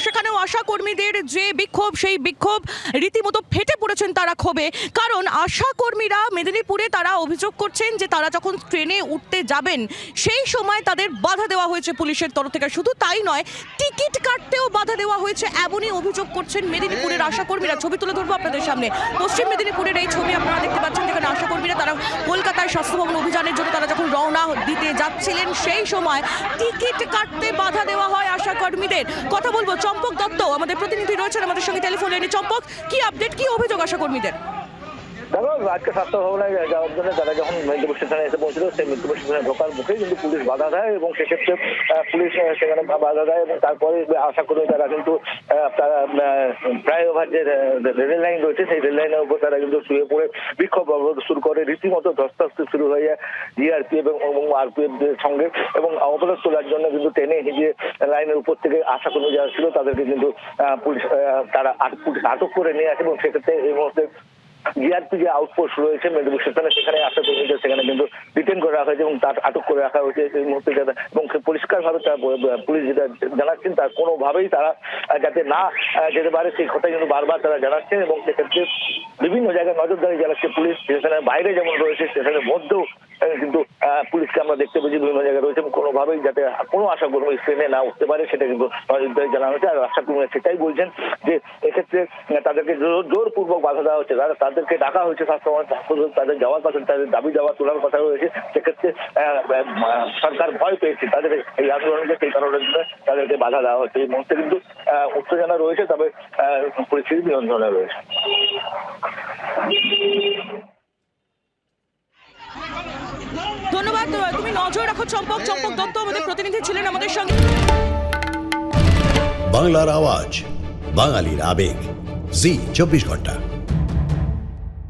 সেখানেও আশা কর্মীদের যে বিক্ষোভ, সেই বিক্ষোভ রীতিমতো ফেটে পড়েছেন তারা ক্ষোভে। কারণ আশা কর্মীরা মেদিনীপুরে তারা অভিযোগ করছেন যে তারা যখন ট্রেনে উঠতে যাবেন সেই সময় তাদের বাধা দেওয়া হয়েছে পুলিশের তরফ থেকে। শুধু তাই নয়, টিকিট কাটতেও বাধা দেওয়া হয়েছে, এমনই অভিযোগ করছেন মেদিনীপুরের আশা কর্মীরা। ছবি তুলে ধরবো আপনাদের সামনে। পশ্চিম মেদিনীপুরের এই ছবি আপনারা দেখতে পাচ্ছেন, যেখানে আশা কর্মীরা তারা কলকাতায় স্বাস্থ্য ভবন অভিযানের জন্য তারা যখন রওনা দিতে যাচ্ছিলেন সেই সময় টিকিট কাটতে বাধা দেওয়া হয় আশা কর্মীদের। কথা বলবো চম্পক দত্ত, আমাদের প্রতিনিধি রয়েছেন আমাদের সঙ্গে টেলিফোন লাইনে। চম্পক, কি আপডেট, কি অভিযোগ আশা কর্মীদের? দেখো, আজকে স্বাস্থ্য ভবনে যাওয়ার জন্য তারা যখন মেদিনীপুর স্টেশনে এসে পৌঁছিল, সেই মেদিনীপুর স্টেশনে ঢোকার মুখেই কিন্তু পুলিশ বাধা দেয় এবং সেক্ষেত্রে পুলিশ সেখানে বাধা দেয় এবং তারপরে আশা করি তারা কিন্তু তারা ফ্লাইওভার যে রেল লাইন রয়েছে সেই রেল লাইনের উপর তারা কিন্তু শুয়ে পড়ে বিক্ষোভ অবরোধ শুরু করে। রীতিমতো ধস্তাধস্তি শুরু হয়ে যায় জিআরপিএফ এবং আরপিএফ এর সঙ্গে, এবং অবরোধ তোলার জন্য কিন্তু টেনে হিঁচিয়ে লাইনের উপর থেকে আশা কর্মী যারা ছিল তাদেরকে কিন্তু পুলিশ তারা আটক করে নিয়ে আসে। এবং সেক্ষেত্রে এই মুহূর্তে জিআরপি যে আউটপোস্ট রয়েছে মেদিনীপুর স্টেশনে, সেখানে আশা কর্মীদের সেখানে কিন্তু ডিটেন করে রাখা হয়েছে এবং তার আটক করে রাখা হয়েছে এই মুহূর্তে। এবং পরিষ্কারভাবে পুলিশ যেটা জানাচ্ছেন, তার কোনোভাবেই তারা যাতে না যেতে পারে সেই কথা কিন্তু বারবার তারা জানাচ্ছেন। এবং সেক্ষেত্রে বিভিন্ন জায়গায় নজরদারি চালাচ্ছে পুলিশ। স্টেশনের বাইরে যেমন রয়েছে, স্টেশনের মধ্যেও কিন্তু পুলিশকে আমরা দেখতে পেয়েছি বিভিন্ন জায়গায় রয়েছে। কোনোভাবেই যাতে কোনো আশা কর্মী ট্রেনে না উঠতে পারে সেটা কিন্তু নজরদারি জানানো হয়েছে। আর আশা কর্মীরা সেটাই বলছেন যে এক্ষেত্রে তাদেরকে জোরপূর্বক বাধা দেওয়া হচ্ছে। তাদেরকে ডাকা হয়েছে স্বাস্থ্য ভবন, তাদের যাওয়ার কথা, তাদের দাবি দেওয়া তোলার কথা রয়েছে। সেক্ষেত্রে সরকার ভয় পেয়েছে তাদের এই আন্দোলনকে, সেই কারণে তাদেরকে বাধা দেওয়া হচ্ছে। এই মুহূর্তে কিন্তু উত্তেজনা রয়েছে, তবে পরিস্থিতি নিয়ন্ত্রণে রয়েছে। ধন্যবাদ, তুমি নজর রাখো চম্পক। চম্পক দত্ত আমাদের প্রতিনিধি ছিলেন আমাদের সঙ্গে। বাংলার আওয়াজ, বাঙালির আবেগ, জি 24 ঘন্টা।